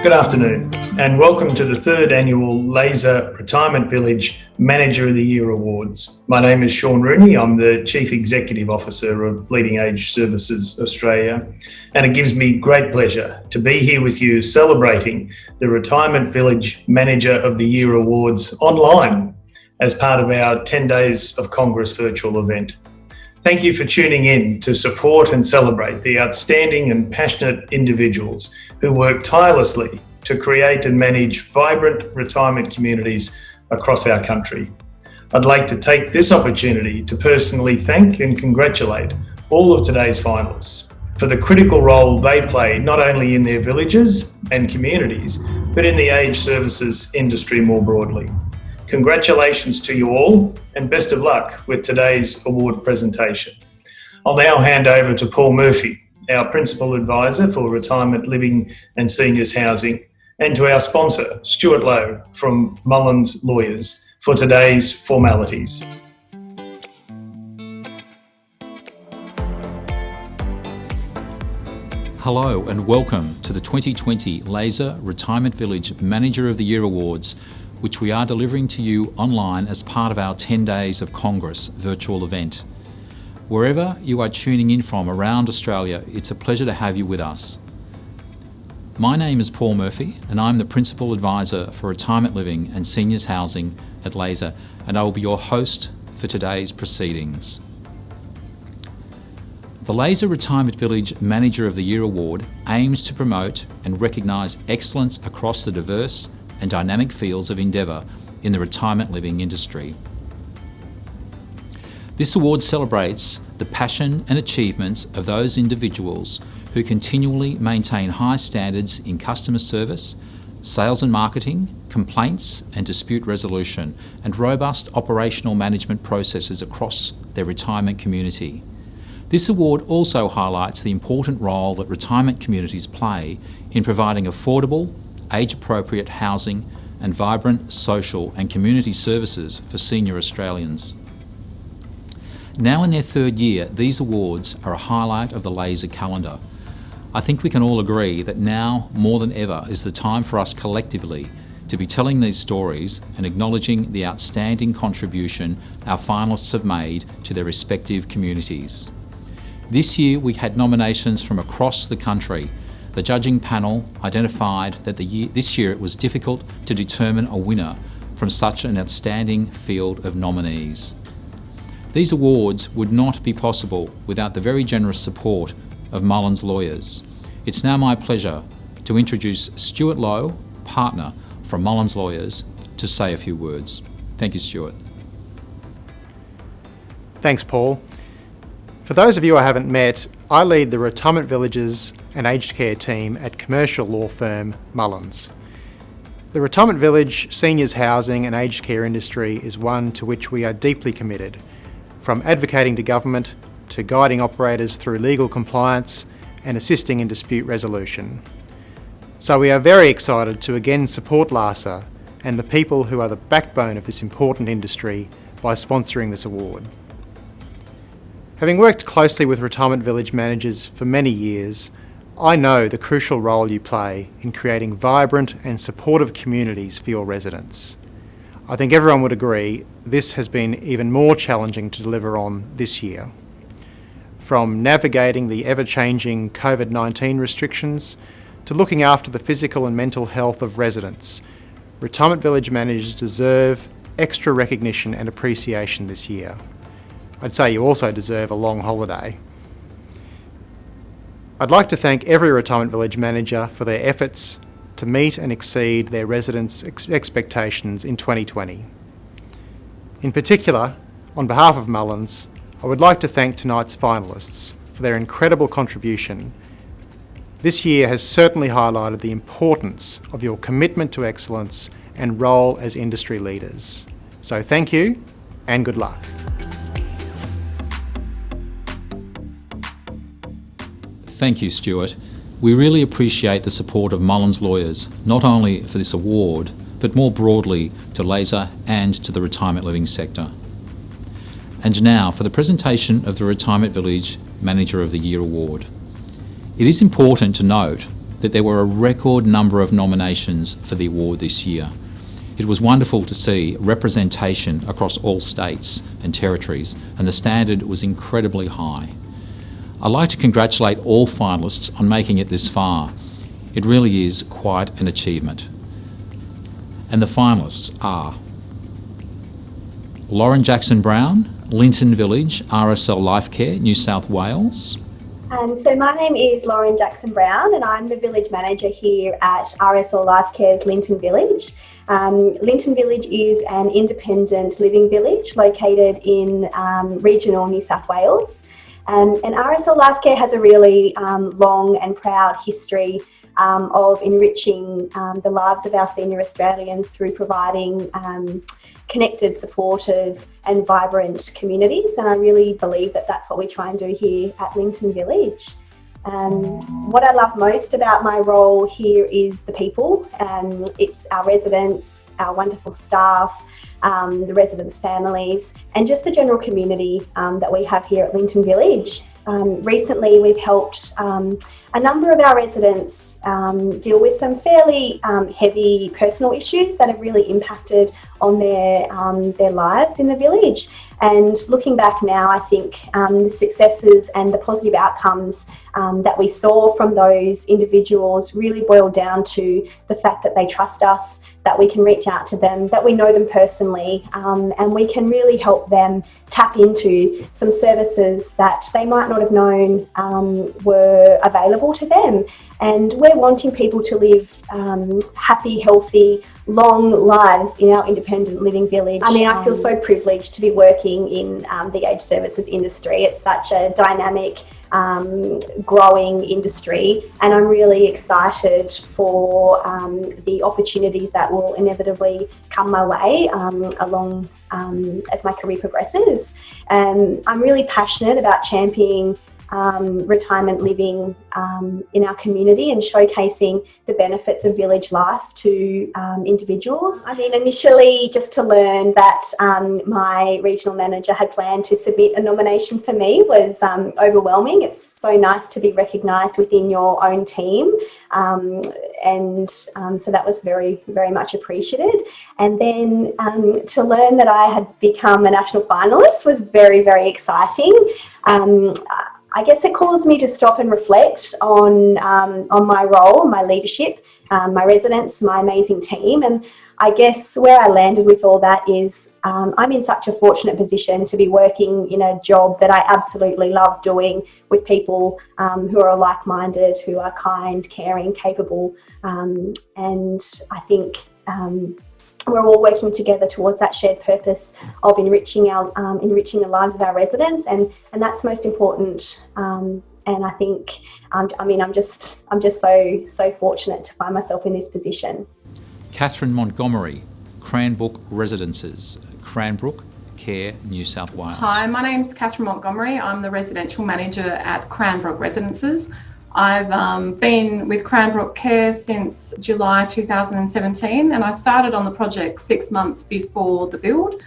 Good afternoon and welcome to the third annual Laser Retirement Village Manager of the Year Awards. My name is Sean Rooney. I'm the Chief Executive Officer of Leading Age Services Australia, and it gives me great pleasure to be here with you celebrating the Retirement Village Manager of the Year Awards online as part of our 10 Days of Congress virtual event. Thank you for tuning in to support and celebrate the outstanding and passionate individuals who work tirelessly to create and manage vibrant retirement communities across our country. I'd like to take this opportunity to personally thank and congratulate all of today's finalists for the critical role they play not only in their villages and communities, but in the aged services industry more broadly. Congratulations to you all and best of luck with today's award presentation. I'll now hand over to Paul Murphy, our Principal Advisor for Retirement Living and Seniors Housing, and to our sponsor, Stuart Lowe from Mullins Lawyers, for today's formalities. Hello and welcome to the 2020 Laser Retirement Village Manager of the Year Awards, which we are delivering to you online as part of our 10 Days of Congress virtual event. Wherever you are tuning in from around Australia, it's a pleasure to have you with us. My name is Paul Murphy and I'm the Principal Advisor for Retirement Living and Seniors Housing at Laser, and I will be your host for today's proceedings. The Laser Retirement Village Manager of the Year Award aims to promote and recognise excellence across the diverse and dynamic fields of endeavour in the retirement living industry. This award celebrates the passion and achievements of those individuals who continually maintain high standards in customer service, sales and marketing, complaints and dispute resolution, and robust operational management processes across their retirement community. This award also highlights the important role that retirement communities play in providing affordable, age-appropriate housing and vibrant social and community services for senior Australians. Now in their third year, these awards are a highlight of the Laser calendar. I think we can all agree that now, more than ever, is the time for us collectively to be telling these stories and acknowledging the outstanding contribution our finalists have made to their respective communities. This year we had nominations from across the country. The judging panel identified that this year it was difficult to determine a winner from such an outstanding field of nominees. These awards would not be possible without the very generous support of Mullins Lawyers. It's now my pleasure to introduce Stuart Lowe, partner from Mullins Lawyers, to say a few words. Thank you, Stuart. Thanks, Paul. For those of you I haven't met, I lead the Retirement Villages and Aged Care team at commercial law firm Mullins. The Retirement Village, Seniors Housing and Aged Care industry is one to which we are deeply committed, from advocating to government to guiding operators through legal compliance and assisting in dispute resolution. So we are very excited to again support LASA and the people who are the backbone of this important industry by sponsoring this award. Having worked closely with retirement village managers for many years, I know the crucial role you play in creating vibrant and supportive communities for your residents. I think everyone would agree this has been even more challenging to deliver on this year. From navigating the ever-changing COVID-19 restrictions to looking after the physical and mental health of residents, retirement village managers deserve extra recognition and appreciation this year. I'd say you also deserve a long holiday. I'd like to thank every retirement village manager for their efforts to meet and exceed their residents' expectations in 2020. In particular, on behalf of Mullins, I would like to thank tonight's finalists for their incredible contribution. This year has certainly highlighted the importance of your commitment to excellence and role as industry leaders. So thank you and good luck. Thank you, Stuart. We really appreciate the support of Mullins Lawyers, not only for this award, but more broadly to Laser and to the retirement living sector. And now for the presentation of the Retirement Village Manager of the Year Award. It is important to note that there were a record number of nominations for the award this year. It was wonderful to see representation across all states and territories, and the standard was incredibly high. I'd like to congratulate all finalists on making it this far. It really is quite an achievement. And the finalists are Lauren Jackson Brown, Linton Village, RSL LifeCare, New South Wales. So my name is Lauren Jackson Brown and I'm the Village Manager here at RSL LifeCare's Linton Village. Linton Village is an independent living village located in regional New South Wales. And RSL LifeCare has a really long and proud history of enriching the lives of our senior Australians through providing connected, supportive and vibrant communities, and I really believe that that's what we try and do here at Linton Village. What I love most about my role here is the people. It's our residents, our wonderful staff, the residents' families and just the general community that we have here at Linton Village. Recently we've helped a number of our residents deal with some fairly heavy personal issues that have really impacted on their lives in the village. And looking back now, I think the successes and the positive outcomes that we saw from those individuals really boil down to the fact that they trust us, that we can reach out to them, that we know them personally, and we can really help them tap into some services that they might not have known were available to them. And we're wanting people to live happy, healthy, long lives in our independent living village. I mean, I feel so privileged to be working in the aged services industry. It's such a dynamic, growing industry, and I'm really excited for the opportunities that will inevitably come my way along as my career progresses. I'm really passionate about championing retirement living in our community and showcasing the benefits of village life to individuals. I mean, initially just to learn that my regional manager had planned to submit a nomination for me was overwhelming. It's so nice to be recognised within your own team, and so that was very, very much appreciated. And then to learn that I had become a national finalist was very, very exciting. I guess it caused me to stop and reflect on my role, my leadership, my residents, my amazing team. And I guess where I landed with all that is I'm in such a fortunate position to be working in a job that I absolutely love doing with people who are like-minded, who are kind, caring, capable. And I think we're all working together towards that shared purpose of enriching the lives of our residents, and that's most important. And I think, I'm just so fortunate to find myself in this position. Catherine Montgomery, Cranbrook Residences, Cranbrook Care, New South Wales. Hi, my name's Catherine Montgomery. I'm the residential manager at Cranbrook Residences. I've been with Cranbrook Care since July 2017, and I started on the project 6 months before the build.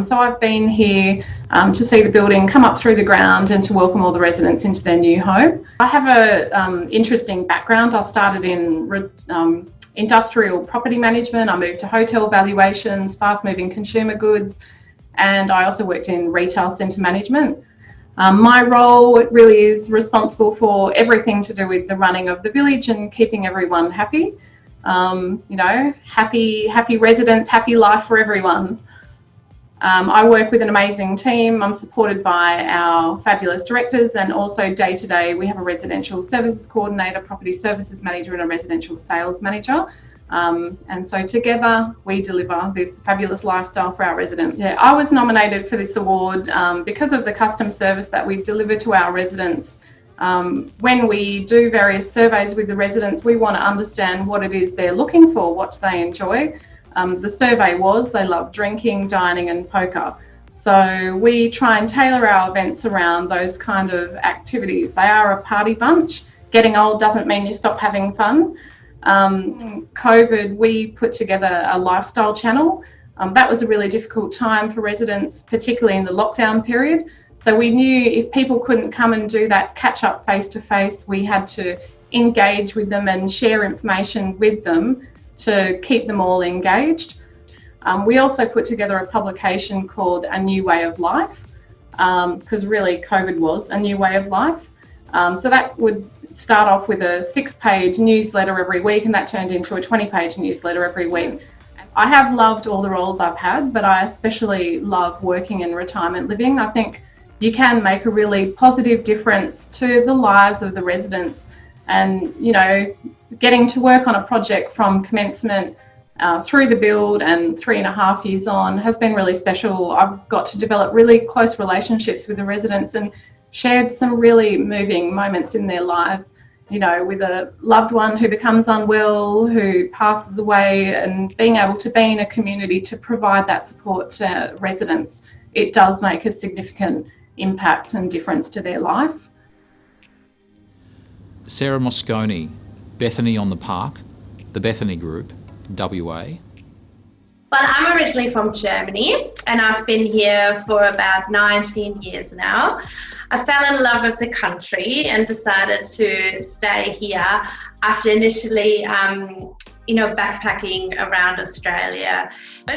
So I've been here to see the building come up through the ground and to welcome all the residents into their new home. I have a interesting background. I started in industrial property management. I moved to hotel valuations, fast-moving consumer goods, and I also worked in retail centre management. My role really is responsible for everything to do with the running of the village and keeping everyone happy. Happy residents, happy life for everyone. I work with an amazing team. I'm supported by our fabulous directors, and also day to day we have a residential services coordinator, property services manager and a residential sales manager. And so together we deliver this fabulous lifestyle for our residents. Yeah, I was nominated for this award because of the custom service that we deliver to our residents. When we do various surveys with the residents, we want to understand what it is they're looking for, what they enjoy. The survey was they love drinking, dining and poker. So we try and tailor our events around those kind of activities. They are a party bunch. Getting old doesn't mean you stop having fun. COVID, we put together a lifestyle channel. That was a really difficult time for residents, particularly in the lockdown period. So we knew if people couldn't come and do that catch up face to face, we had to engage with them and share information with them to keep them all engaged. We also put together a publication called A New Way of Life, because really COVID was a new way of life. So that would start off with a 6-page newsletter every week, and that turned into a 20-page newsletter every week. I have loved all the roles I've had, but I especially love working in retirement living. I think you can make a really positive difference to the lives of the residents, and, you know, getting to work on a project from commencement through the build and 3.5 years on has been really special. I've got to develop really close relationships with the residents and shared some really moving moments in their lives, you know, with a loved one who becomes unwell, who passes away, and being able to be in a community to provide that support to residents, it does make a significant impact and difference to their life. Sarah MOSCONI, Bethanie on the Park, the Bethanie Group, WA. Well, I'm originally from Germany and I've been here for about 19 years now. I fell in love with the country and decided to stay here after initially, backpacking around Australia.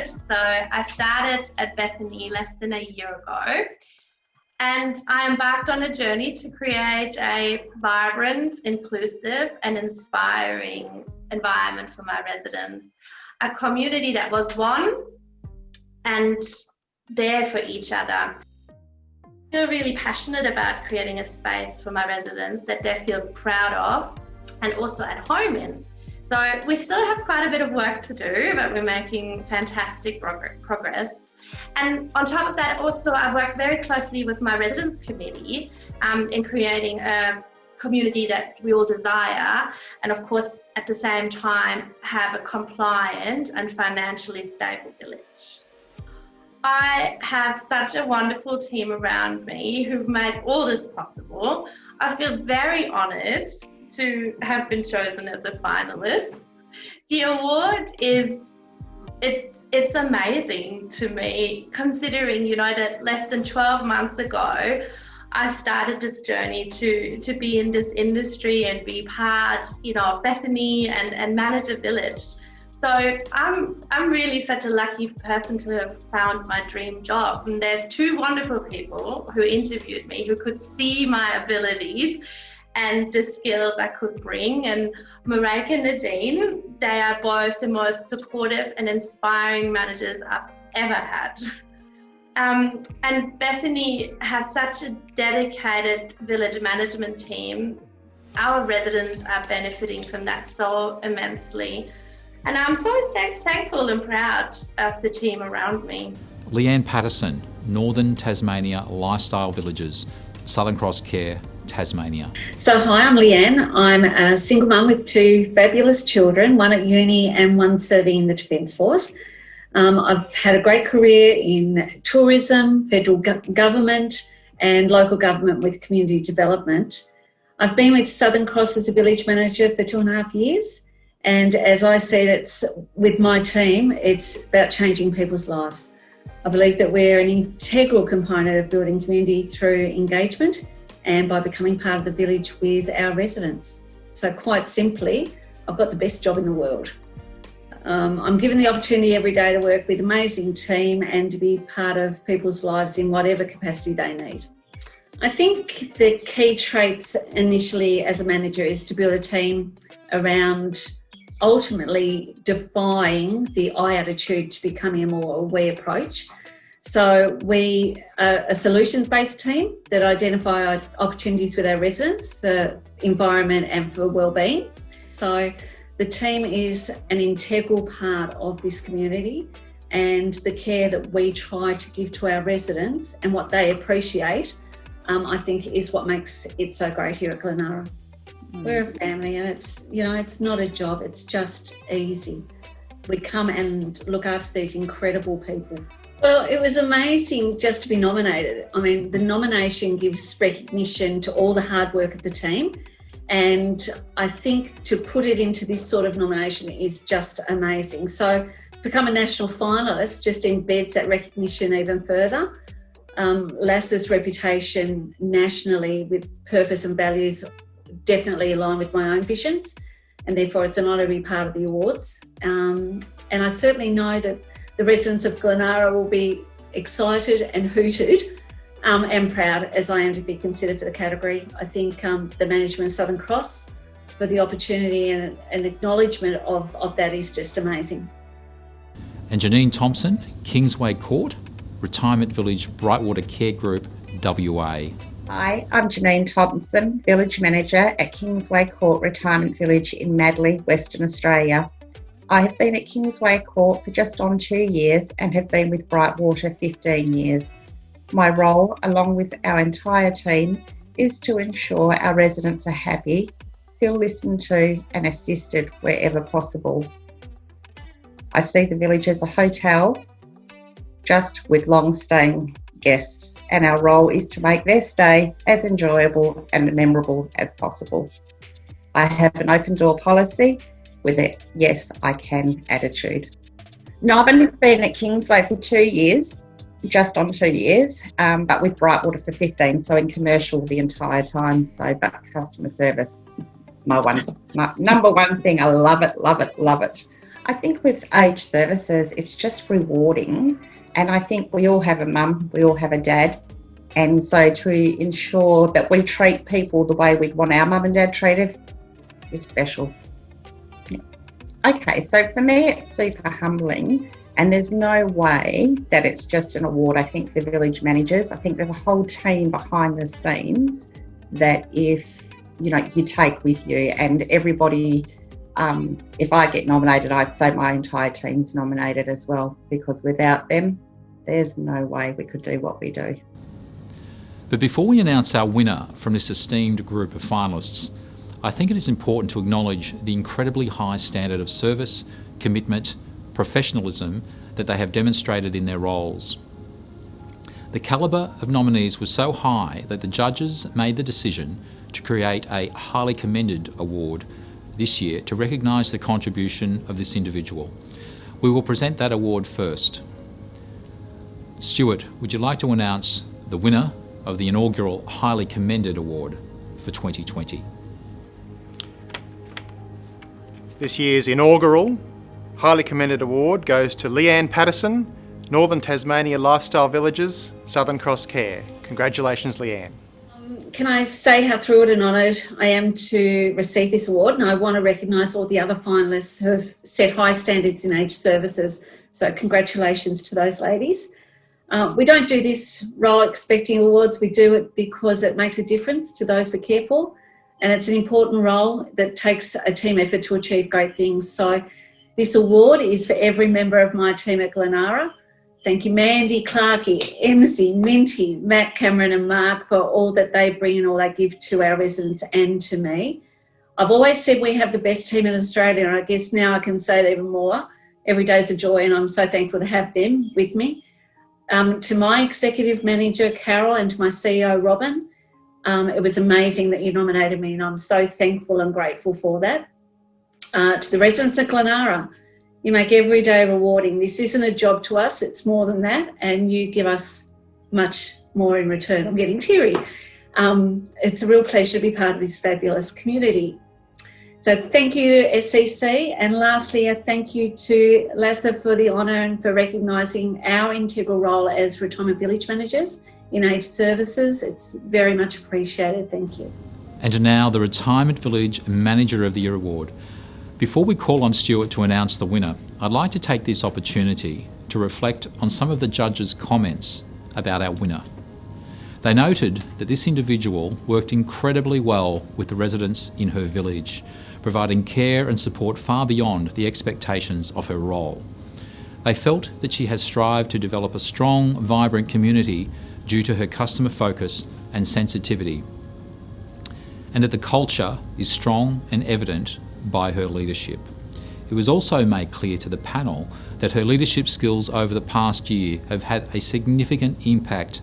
So I started at Bethanie less than a year ago, and I embarked on a journey to create a vibrant, inclusive and inspiring environment for my residents. A community that was one and there for each other. I feel really passionate about creating a space for my residents that they feel proud of and also at home in. So we still have quite a bit of work to do, but we're making fantastic progress. And on top of that, also I work very closely with my residents committee in creating a community that we all desire, and of course at the same time have a compliant and financially stable village. I have such a wonderful team around me who've made all this possible. I feel very honoured to have been chosen as a finalist. The award it's amazing to me, considering, you know, that less than 12 months ago I started this journey to be in this industry and be part, you know, of Bethanie and manage a village. So I'm really such a lucky person to have found my dream job. And there's 2 wonderful people who interviewed me who could see my abilities and the skills I could bring. And Mareike and Nadine, they are both the most supportive and inspiring managers I've ever had. And Bethanie has such a dedicated village management team. Our residents are benefiting from that so immensely. And I'm so thankful and proud of the team around me. Leanne Patterson, Northern Tasmania Lifestyle Villages, Southern Cross Care, Tasmania. So hi, I'm Leanne. I'm a single mum with 2 fabulous children, one at uni and one serving in the Defence Force. I've had a great career in tourism, federal government and local government with community development. I've been with Southern Cross as a village manager for 2.5 years. And as I said, it's with my team, it's about changing people's lives. I believe that we're an integral component of building community through engagement and by becoming part of the village with our residents. So quite simply, I've got the best job in the world. I'm given the opportunity every day to work with an amazing team and to be part of people's lives in whatever capacity they need. I think the key traits initially as a manager is to build a team around ultimately defying the I attitude to becoming a more we approach. So we are a solutions-based team that identify opportunities with our residents for environment and for wellbeing. So the team is an integral part of this community, and the care that we try to give to our residents and what they appreciate, I think is what makes it so great here at Glenara. We're a family, and it's not a job, it's just easy. We come and look after these incredible people. Well, it was amazing just to be nominated. I mean, the nomination gives recognition to all the hard work of the team. And I think to put it into this sort of nomination is just amazing. So become a national finalist just embeds that recognition even further. LASA's reputation nationally with purpose and values definitely align with my own visions, and therefore it's an honour to be part of the awards. And I certainly know that the residents of Glenara will be excited and hooted and proud as I am to be considered for the category. I think the management of Southern Cross for the opportunity and acknowledgement of that is just amazing. And Janine Thompson, Kingsway Court, Retirement Village Brightwater Care Group, WA. Hi, I'm Janine Thompson, Village Manager at Kingsway Court Retirement Village in Madley, Western Australia. I have been at Kingsway Court for just on 2 years and have been with Brightwater 15 years. My role, along with our entire team, is to ensure our residents are happy, feel listened to and assisted wherever possible. I see the village as a hotel, just with long-staying guests, and our role is to make their stay as enjoyable and memorable as possible. I have an open door policy with a yes, I can attitude. Now, I've only been at Kingsway for 2 years, just on 2 years, but with Brightwater for 15, so in commercial the entire time, but customer service, my number one thing. I love it, love it, love it. I think with aged services, it's just rewarding. And I think we all have a mum, we all have a dad. And so to ensure that we treat people the way we'd want our mum and dad treated is special. Yeah. Okay, so for me, it's super humbling. And there's no way that it's just an award, I think, for village managers. I think there's a whole team behind the scenes that if, you take with you, and everybody, if I get nominated, I'd say my entire team's nominated as well, because without them, there's no way we could do what we do. But before we announce our winner from this esteemed group of finalists, I think it is important to acknowledge the incredibly high standard of service, commitment, professionalism that they have demonstrated in their roles. The calibre of nominees was so high that the judges made the decision to create a highly commended award this year to recognise the contribution of this individual. We will present that award first. Stuart, would you like to announce the winner of the inaugural Highly Commended Award for 2020? This year's inaugural Highly Commended Award goes to Leanne Patterson, Northern Tasmania Lifestyle Villages, Southern Cross Care. Congratulations, Leanne. Can I say how thrilled and honoured I am to receive this award, and I want to recognise all the other finalists who have set high standards in aged services, so congratulations to those ladies. We don't do this role expecting awards, we do it because it makes a difference to those we care for, and it's an important role that takes a team effort to achieve great things. So this award is for every member of my team at Glenara. Thank you, Mandy, Clarkie, Emsy, Minty, Matt, Cameron and Mark for all that they bring and all they give to our residents and to me. I've always said we have the best team in Australia, and I guess now I can say it even more. Every day's a joy, and I'm so thankful to have them with me. To my executive manager, Carol, and to my CEO, Robin, it was amazing that you nominated me, and I'm so thankful and grateful for that. To the residents of Glenara, you make every day rewarding. This isn't a job to us, it's more than that, and you give us much more in return. I'm getting teary. It's a real pleasure to be part of this fabulous community. So thank you, SCC, and lastly, a thank you to LASA for the honour and for recognising our integral role as retirement village managers in aged services. It's very much appreciated. Thank you. And now the Retirement Village Manager of the Year Award. Before we call on Stuart to announce the winner, I'd like to take this opportunity to reflect on some of the judges' comments about our winner. They noted that this individual worked incredibly well with the residents in her village, providing care and support far beyond the expectations of her role. They felt that she has strived to develop a strong, vibrant community due to her customer focus and sensitivity, and that the culture is strong and evident by her leadership. It was also made clear to the panel that her leadership skills over the past year have had a significant impact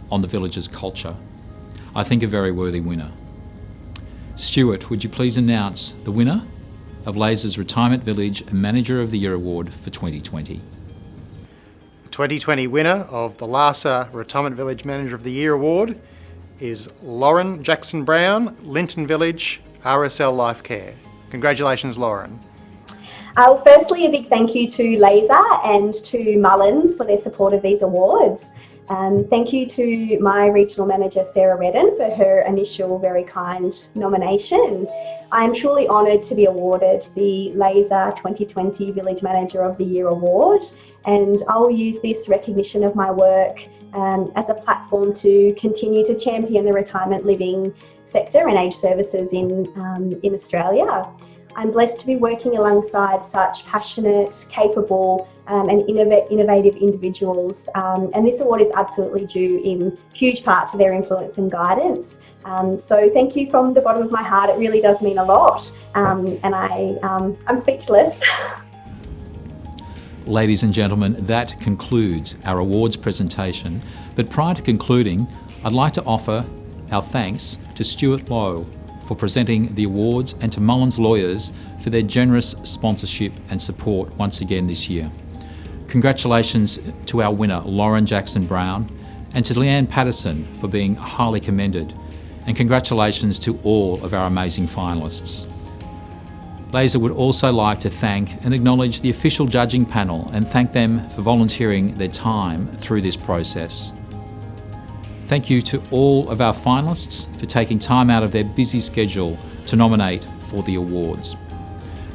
on the village's culture. I think a very worthy winner. Stuart, would you please announce the winner of LASA's Retirement Village Manager of the Year Award for 2020? The 2020 winner of the LASA Retirement Village Manager of the Year Award is Lauren Jackson Brown, Linton Village, RSL LifeCare. Congratulations, Lauren. Firstly, a big thank you to Laser and to Mullins for their support of these awards. Thank you to my regional manager, Sarah Redden, for her initial very kind nomination. I am truly honoured to be awarded the Laser 2020 Village Manager of the Year Award, and I'll use this recognition of my work as a platform to continue to champion the retirement living sector and aged services in Australia. I'm blessed to be working alongside such passionate, capable and innovative individuals, and this award is absolutely due in huge part to their influence and guidance. So thank you from the bottom of my heart. It really does mean a lot, and I'm speechless. Ladies and gentlemen, that concludes our awards presentation. But prior to concluding, I'd like to offer our thanks to Stuart Lowe for presenting the awards and to Mullins Lawyers for their generous sponsorship and support once again this year. Congratulations to our winner, Lauren Jackson Brown, and to Leanne Patterson for being highly commended. And congratulations to all of our amazing finalists. Laser would also like to thank and acknowledge the official judging panel and thank them for volunteering their time through this process. Thank you to all of our finalists for taking time out of their busy schedule to nominate for the awards.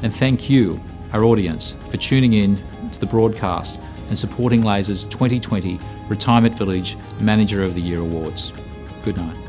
And thank you, our audience, for tuning in to the broadcast and supporting Laser's 2020 Retirement Village Manager of the Year Awards. Good night.